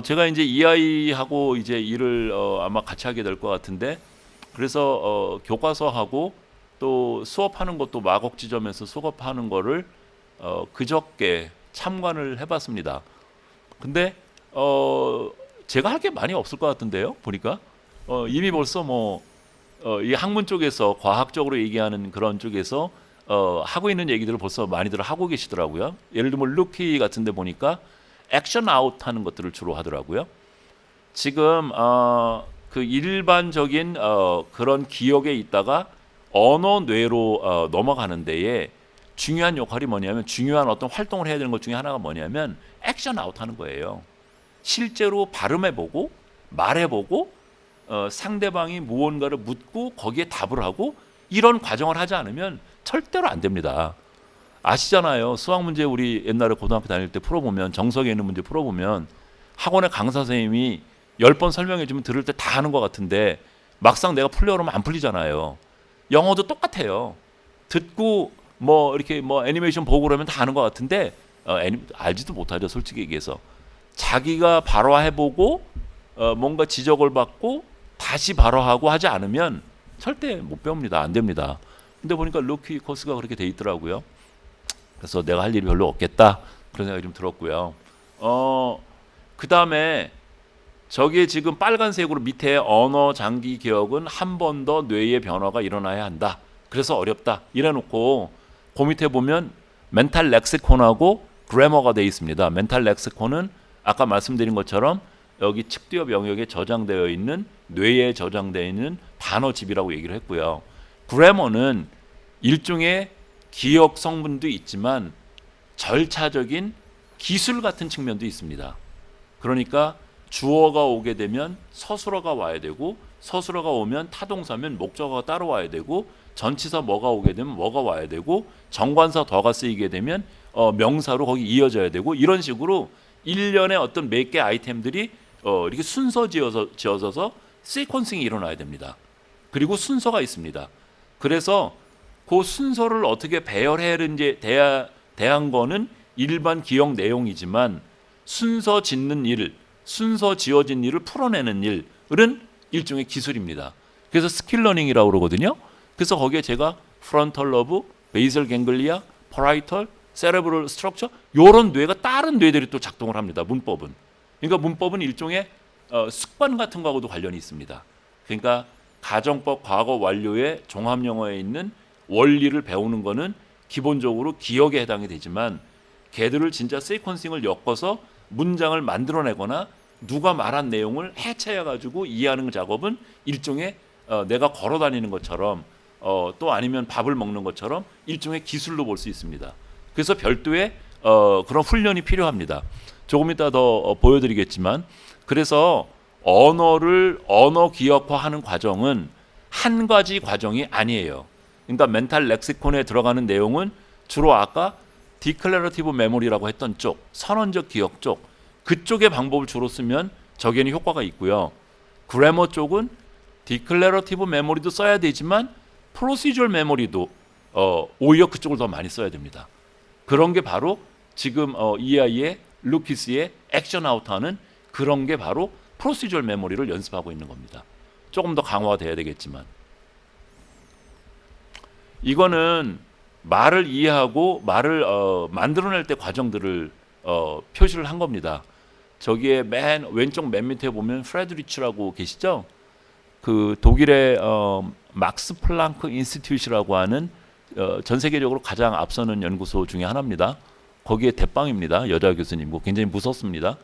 제가 이제 이 아이하고 이제 일을 아마 같이 하게 될 것 같은데, 그래서 교과서하고 또 수업하는 것도 마곡지점에서 수업하는 거를 그저께 참관을 해봤습니다. 근데 제가 할 게 많이 없을 것 같은데요. 보니까 이미 벌써 이 학문 쪽에서 과학적으로 얘기하는 그런 쪽에서 하고 있는 얘기들을 벌써 많이들 하고 계시더라고요. 예를 들면 루키 같은데 보니까 액션 아웃 하는 것들을 주로 하더라고요. 지금 그 일반적인 그런 기억에 있다가 언어 뇌로 넘어가는 데에 중요한 역할이 뭐냐면, 중요한 어떤 활동을 해야 되는 것 중에 하나가 뭐냐면 액션 아웃 하는 거예요. 실제로 발음해보고 말해보고 상대방이 무언가를 묻고 거기에 답을 하고 이런 과정을 하지 않으면 절대로 안 됩니다. 아시잖아요. 수학 문제 우리 옛날에 고등학교 다닐 때 풀어보면, 정석에 있는 문제 풀어보면 학원의 강사 선생님이 10번 설명해 주면 들을 때 다 하는 것 같은데 막상 내가 풀려고 하면 안 풀리잖아요. 영어도 똑같아요. 듣고 이렇게 애니메이션 보고 그러면 다 아는 것 같은데 알지도 못하죠. 솔직히 얘기해서. 자기가 발화해보고 뭔가 지적을 받고 다시 발화하고 하지 않으면 절대 못 배웁니다. 안 됩니다. 근데 보니까 루키 코스가 그렇게 돼 있더라고요. 그래서 내가 할 일이 별로 없겠다 그런 생각이 좀 들었고요. 그 다음에 저기에 지금 빨간색으로 밑에 언어 장기 기억은 한 번 더 뇌의 변화가 일어나야 한다. 그래서 어렵다. 이래놓고 그 밑에 보면 멘탈 렉시콘하고 그래머가 돼 있습니다. 멘탈 렉시콘은 아까 말씀드린 것처럼 여기 측두엽 영역에 저장되어 있는, 뇌에 저장되어 있는 단어집이라고 얘기를 했고요. 그래머는 일종의 기억 성분도 있지만 절차적인 기술 같은 측면도 있습니다. 그러니까 주어가 오게 되면 서술어가 와야 되고 서술어가 오면 타동사면 목적어가 따로 와야 되고 전치사 뭐가 오게 되면 뭐가 와야 되고 정관사 더가 쓰이게 되면 명사로 거기 이어져야 되고 이런 식으로 일련의 어떤 몇 개 아이템들이 이렇게 순서 지어져서 시퀀싱이 일어나야 됩니다. 그리고 순서가 있습니다. 그래서 그 순서를 어떻게 배열해야는지 대한 거는 일반 기억 내용이지만 순서 짓는 일, 순서 지어진 일을 풀어내는 일은 일종의 기술입니다. 그래서 스킬 러닝이라고 그러거든요. 그래서 거기에 제가 프론털 러브, 베이설 갱글리아, 퍼라이털, 세레브럴 스트럭처 이런 뇌가 다른 뇌들이 또 작동을 합니다. 문법은. 그러니까 문법은 일종의 습관 같은 거하고도 관련이 있습니다. 그러니까 가정법 과거 완료의 종합 영어에 있는 원리를 배우는 거는 기본적으로 기억에 해당이 되지만 걔들을 진짜 시퀀싱을 엮어서 문장을 만들어내거나 누가 말한 내용을 해체해 가지고 이해하는 작업은 일종의 내가 걸어 다니는 것처럼 또 아니면 밥을 먹는 것처럼 일종의 기술로 볼 수 있습니다. 그래서 별도의 그런 훈련이 필요합니다. 조금 이따 더 보여드리겠지만 그래서 언어 기억화하는 과정은 한 가지 과정이 아니에요. 그러니까 멘탈 렉시콘에 들어가는 내용은 주로 아까 디클래러티브 메모리라고 했던 쪽, 선언적 기억 쪽 그쪽의 방법을 주로 쓰면 적연히 효과가 있고요. 그래머 쪽은 디클래러티브 메모리도 써야 되지만 프로시저럴 메모리도 오히려 그쪽을 더 많이 써야 됩니다. 그런 게 바로 지금 EI의 루키스의 액션 아웃하는 그런 게 바로 프로시저럴 메모리를 연습하고 있는 겁니다. 조금 더 강화돼야 되겠지만 이거는 말을 이해하고 말을 만들어낼 때 과정들을 표시를 한 겁니다. 저기에 맨 왼쪽 맨 밑에 보면 프레드리츠라고 계시죠? 그 독일의 막스 플랑크 인스티튜트라고 하는 전 세계적으로 가장 앞서는 연구소 중에 하나입니다. 거기에 대빵입니다. 여자 교수님고 굉장히 무섭습니다.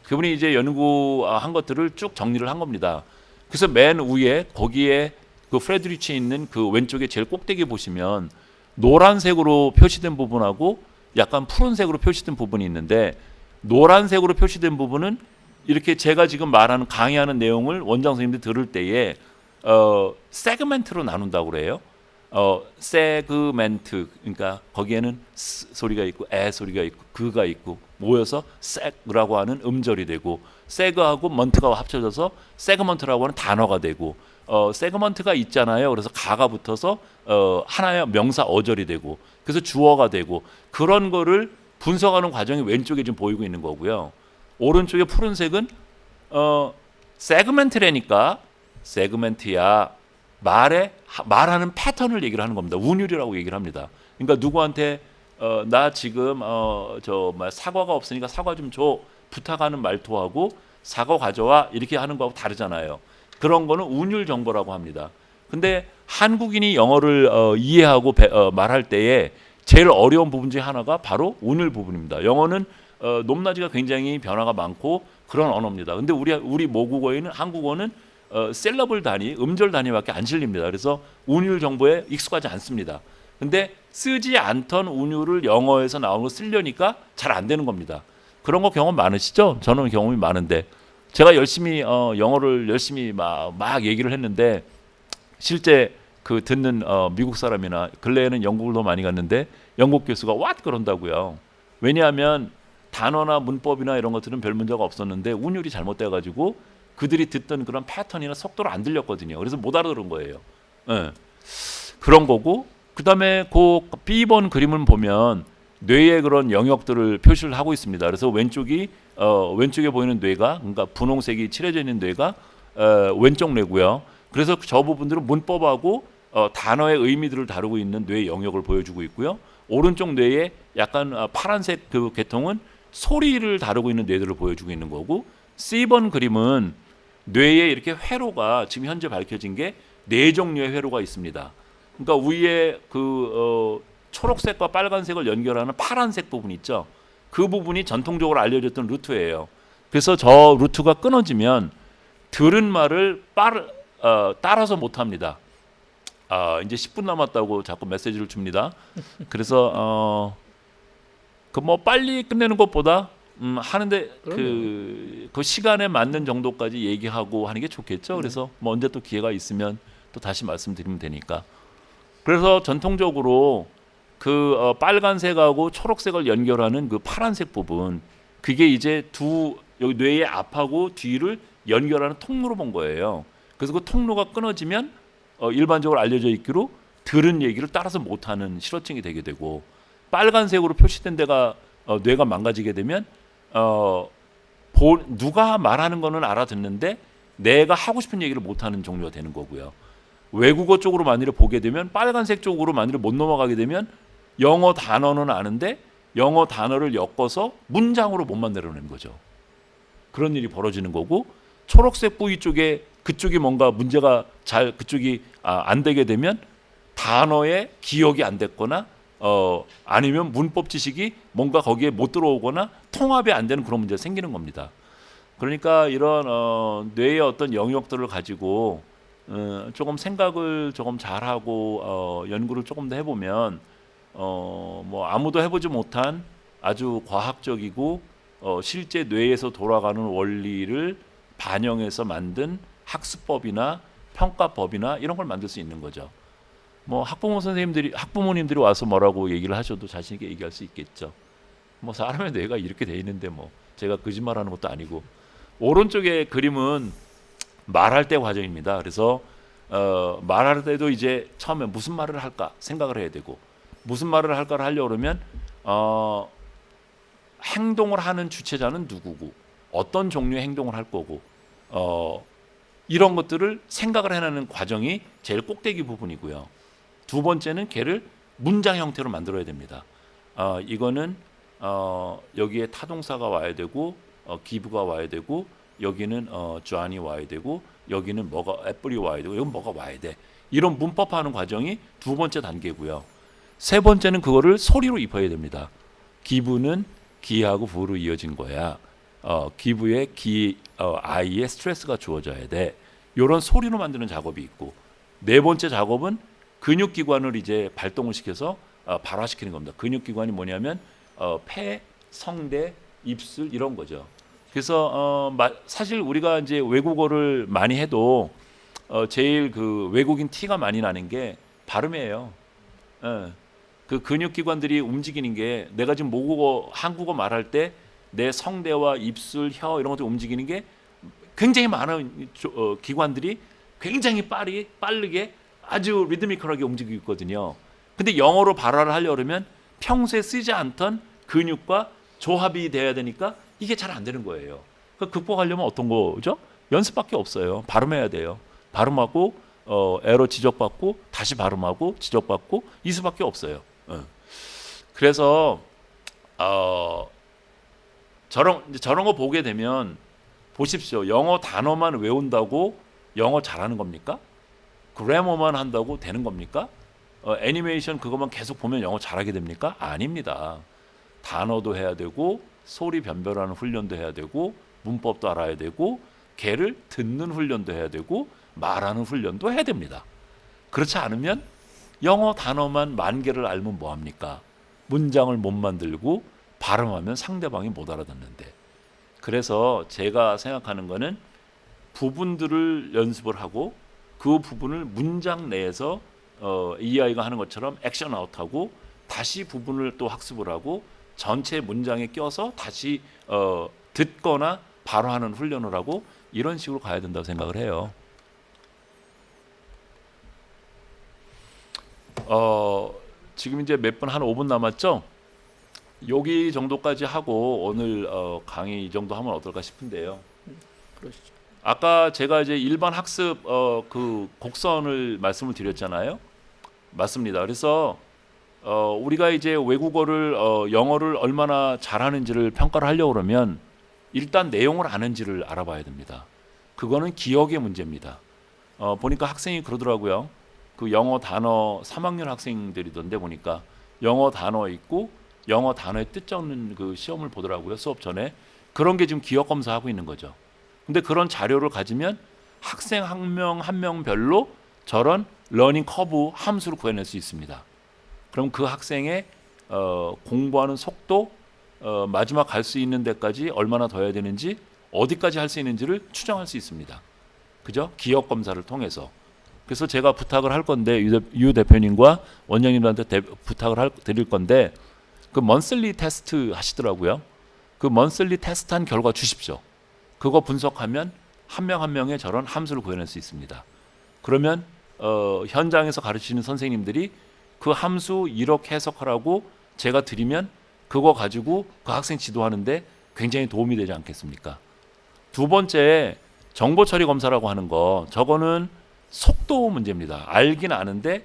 그분이 이제 연구한 것들을 쭉 정리를 한 겁니다. 그래서 맨 위에 거기에 그 프레드리치에 있는 그 왼쪽에 제일 꼭대기 보시면 노란색으로 표시된 부분하고 약간 푸른색으로 표시된 부분이 있는데 노란색으로 표시된 부분은 이렇게 제가 지금 말하는 강의하는 내용을 원장 선생님들 들을 때에 세그멘트로 나눈다고 그래요. 세그멘트 그러니까 거기에는 스 소리가 있고 에 소리가 있고 그가 있고 모여서 세그라고 하는 음절이 되고 세그하고 먼트가 합쳐져서 세그먼트라고 하는 단어가 되고 세그먼트가 있잖아요. 그래서 가가 붙어서 하나의 명사 어절이 되고 그래서 주어가 되고 그런 거를 분석하는 과정이 왼쪽에 지금 보이고 있는 거고요. 오른쪽에 푸른색은 세그멘트라니까 세그멘트야 말하는 패턴을 얘기를 하는 겁니다. 운율이라고 얘기를 합니다. 그러니까 누구한테 나 지금 사과가 없으니까 사과 좀 줘 부탁하는 말투하고 사과 가져와 이렇게 하는 거하고 다르잖아요. 그런 거는 운율 정보라고 합니다. 근데 한국인이 영어를 이해하고 말할 때에 제일 어려운 부분 중에 하나가 바로 운율 부분입니다. 영어는 높낮이가 굉장히 변화가 많고 그런 언어입니다. 근데 우리 모국어에는 한국어는 셀러블 단위, 음절 단위밖에 안 실립니다. 그래서 운율 정보에 익숙하지 않습니다. 근데 쓰지 않던 운율을 영어에서 나오는 거 쓰려니까 잘 안 되는 겁니다. 그런 거 경험 많으시죠? 저는 경험이 많은데 제가 열심히 영어를 열심히 막 얘기를 했는데 실제 그 듣는 미국 사람이나 근래에는 영국을 더 많이 갔는데 영국 교수가 왓 그런다고요. 왜냐하면 단어나 문법이나 이런 것들은 별 문제가 없었는데 운율이 잘못돼 가지고 그들이 듣던 그런 패턴이나 속도를 안 들렸거든요. 그래서 못 알아들은 거예요. 네. 그런 거고 그다음에 그 B번 그림을 보면 뇌의 그런 영역들을 표시를 하고 있습니다. 그래서 왼쪽에 보이는 뇌가 그러니까 분홍색이 칠해져 있는 뇌가 왼쪽 뇌고요. 그래서 저 부분들은 문법하고 단어의 의미들을 다루고 있는 뇌의 영역을 보여주고 있고요. 오른쪽 뇌에 약간 파란색 그 계통은 소리를 다루고 있는 뇌들을 보여주고 있는 거고 C번 그림은 뇌에 이렇게 회로가 지금 현재 밝혀진 게 4종류의 회로가 있습니다. 그러니까 위에 그 초록색과 빨간색을 연결하는 파란색 부분 있죠. 그 부분이 전통적으로 알려졌던 루트예요. 그래서 저 루트가 끊어지면 들은 말을 따라서 못합니다. 이제 10분 남았다고 자꾸 메시지를 줍니다. 그래서 그 뭐 빨리 끝내는 것보다 하는데 그럼요. 그 시간에 맞는 정도까지 얘기하고 하는 게 좋겠죠. 그래서 뭐 언제 또 기회가 있으면 또 다시 말씀드리면 되니까. 그래서 전통적으로 그 빨간색하고 초록색을 연결하는 그 파란색 부분, 그게 이제 여기 뇌의 앞하고 뒤를 연결하는 통로로 본 거예요. 그래서 그 통로가 끊어지면 일반적으로 알려져 있기로 들은 얘기를 따라서 못하는 실어증이 되게 되고, 빨간색으로 표시된 데가 뇌가 망가지게 되면 누가 말하는 거는 알아듣는데 내가 하고 싶은 얘기를 못하는 종류가 되는 거고요. 외국어 쪽으로 만일에 보게 되면 빨간색 쪽으로 만일에 못 넘어가게 되면 영어 단어는 아는데 영어 단어를 엮어서 문장으로 못 만들어내는 거죠. 그런 일이 벌어지는 거고, 초록색 부위 쪽에 그쪽이 뭔가 문제가 그쪽이 안 되게 되면 단어의 기억이 안 됐거나 아니면 문법 지식이 뭔가 거기에 못 들어오거나 통합이 안 되는 그런 문제가 생기는 겁니다. 그러니까 이런 뇌의 어떤 영역들을 가지고 조금 생각을 조금 잘하고 연구를 조금 더 해보면 뭐 아무도 해보지 못한 아주 과학적이고 실제 뇌에서 돌아가는 원리를 반영해서 만든 학습법이나 평가법이나 이런 걸 만들 수 있는 거죠. 뭐 학부모님들이 와서 뭐라고 얘기를 하셔도 자신 있게 얘기할 수 있겠죠. 뭐 사람의 뇌가 이렇게 돼 있는데 뭐 제가 거짓말하는 것도 아니고. 오른쪽의 그림은 말할 때 과정입니다. 그래서 말할 때도 이제 처음에 무슨 말을 할까 생각을 해야 되고, 무슨 말을 할까를 하려고 그러면 행동을 하는 주체자는 누구고 어떤 종류의 행동을 할 거고 이런 것들을 생각을 해내는 과정이 제일 꼭대기 부분이고요. 두 번째는 걔를 문장 형태로 만들어야 됩니다. 이거는 여기에 타동사가 와야 되고 기브가 와야 되고, 여기는 존이 와야 되고, 여기는 뭐가 애플이 와야 되고, 여기 뭐가 와야 돼. 이런 문법하는 과정이 두 번째 단계고요. 세 번째는 그거를 소리로 입혀야 됩니다. 기브는 기하고 부로 이어진 거야. 기브에 아이의 스트레스가 주어져야 돼. 이런 소리로 만드는 작업이 있고, 네 번째 작업은 근육기관을 이제 발동을 시켜서 발화시키는 겁니다. 근육기관이 뭐냐면 폐, 성대, 입술 이런 거죠. 그래서 사실 우리가 이제 외국어를 많이 해도 제일 그 외국인 티가 많이 나는 게 발음이에요. 그 근육기관들이 움직이는 게, 내가 지금 한국어 말할 때 내 성대와 입술, 혀 이런 것들 움직이는 게 굉장히 많은 기관들이 굉장히 빠르게 아주 리드미컬하게 움직이고 있거든요. 근데 영어로 발화를 하려고 그러면 평소에 쓰지 않던 근육과 조합이 돼야 되니까 이게 잘 안 되는 거예요. 그러니까 극복하려면 어떤 거죠? 연습밖에 없어요. 발음해야 돼요. 발음하고 에러 지적받고 다시 발음하고 지적받고 이 수밖에 없어요. 그래서 저런 거 보게 되면 보십시오. 영어 단어만 외운다고 영어 잘하는 겁니까? 그래머만 한다고 되는 겁니까? 애니메이션 그것만 계속 보면 영어 잘하게 됩니까? 아닙니다. 단어도 해야 되고 소리 변별하는 훈련도 해야 되고 문법도 알아야 되고 걔를 듣는 훈련도 해야 되고 말하는 훈련도 해야 됩니다. 그렇지 않으면 영어 단어만 10,000개를 알면 뭐합니까? 문장을 못 만들고 발음하면 상대방이 못 알아듣는데. 그래서 제가 생각하는 거는 부분들을 연습을 하고 그 부분을 문장 내에서 이 아이가 하는 것처럼 액션 아웃하고 다시 부분을 또 학습을 하고 전체 문장에 껴서 다시 듣거나 바로 하는 훈련을 하고 이런 식으로 가야 된다고 생각을 해요. 지금 이제 몇 분 한 5분 남았죠? 여기 정도까지 하고 오늘 강의 이 정도 하면 어떨까 싶은데요. 그러시죠. 아까 제가 이제 일반 학습 그 곡선을 말씀을 드렸잖아요. 맞습니다. 그래서 우리가 이제 외국어를 영어를 얼마나 잘하는지를 평가를 하려고 그러면 일단 내용을 아는지를 알아봐야 됩니다. 그거는 기억의 문제입니다. 보니까 학생이 그러더라고요. 그 영어 단어 3학년 학생들이던데 보니까 영어 단어 있고 영어 단어의 뜻 적는 그 시험을 보더라고요. 수업 전에. 그런 게 지금 기억 검사하고 있는 거죠. 근데 그런 자료를 가지면 학생 한 명 별로 저런 러닝 커브 함수를 구해낼 수 있습니다. 그럼 그 학생의 공부하는 속도, 마지막 갈 수 있는 데까지 얼마나 더 해야 되는지 어디까지 할 수 있는지를 추정할 수 있습니다. 그죠? 기억 검사를 통해서. 그래서 제가 부탁을 할 건데 유 대표님과 원장님들한테 드릴 건데 그 먼슬리 테스트 하시더라고요. 그 먼슬리 테스트한 결과 주십시오. 그거 분석하면 한 명 한 명의 저런 함수를 구해낼 수 있습니다. 그러면 현장에서 가르치는 선생님들이 그 함수 이렇게 해석하라고 제가 드리면 그거 가지고 그 학생 지도하는데 굉장히 도움이 되지 않겠습니까? 두 번째, 정보 처리 검사라고 하는 거, 저거는 속도 문제입니다. 알긴 아는데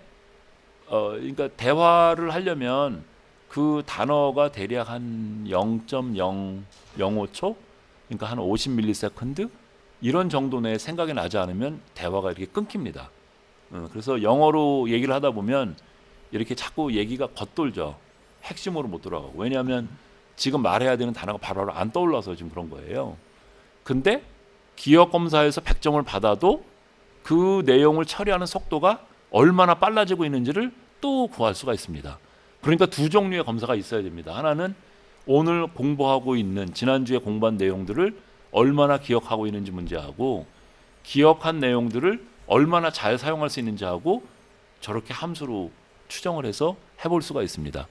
그러니까 대화를 하려면 그 단어가 대략 한 0.005초, 그러니까 한 50ms 이런 정도 내에 생각이 나지 않으면 대화가 이렇게 끊깁니다. 그래서 영어로 얘기를 하다 보면 이렇게 자꾸 얘기가 겉돌죠. 핵심으로 못 돌아가고. 왜냐하면 지금 말해야 되는 단어가 바로 안 떠올라서 지금 그런 거예요. 근데 기억 검사에서 100점을 받아도 그 내용을 처리하는 속도가 얼마나 빨라지고 있는지를 또 구할 수가 있습니다. 그러니까 두 종류의 검사가 있어야 됩니다. 하나는 오늘 공부하고 있는 지난주에 공부한 내용들을 얼마나 기억하고 있는지 문제하고 기억한 내용들을 얼마나 잘 사용할 수 있는지 하고 저렇게 함수로 추정을 해서 해볼 수가 있습니다.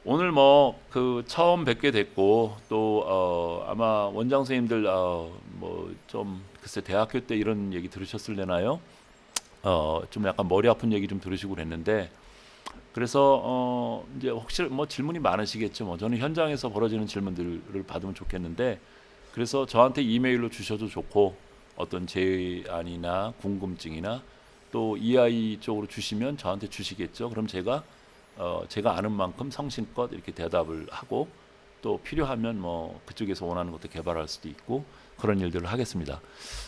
오늘 뭐 그 처음 뵙게 됐고 또 아마 원장 선생님들 뭐 좀 글쎄 대학교 때 이런 얘기 들으셨을래나요? 좀 약간 머리 아픈 얘기 좀 들으시고 그랬는데 그래서 이제 혹시 뭐 질문이 많으시겠죠. 뭐 저는 현장에서 벌어지는 질문들을 받으면 좋겠는데 그래서 저한테 이메일로 주셔도 좋고 어떤 제안이나 궁금증이나 또 EI 쪽으로 주시면 저한테 주시겠죠. 그럼 제가 아는 만큼 성심껏 이렇게 대답을 하고 또 필요하면 뭐 그쪽에서 원하는 것도 개발할 수도 있고 그런 일들을 하겠습니다.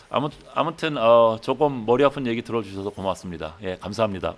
아무튼 조금 머리 아픈 얘기 들어주셔서 고맙습니다. 예, 감사합니다.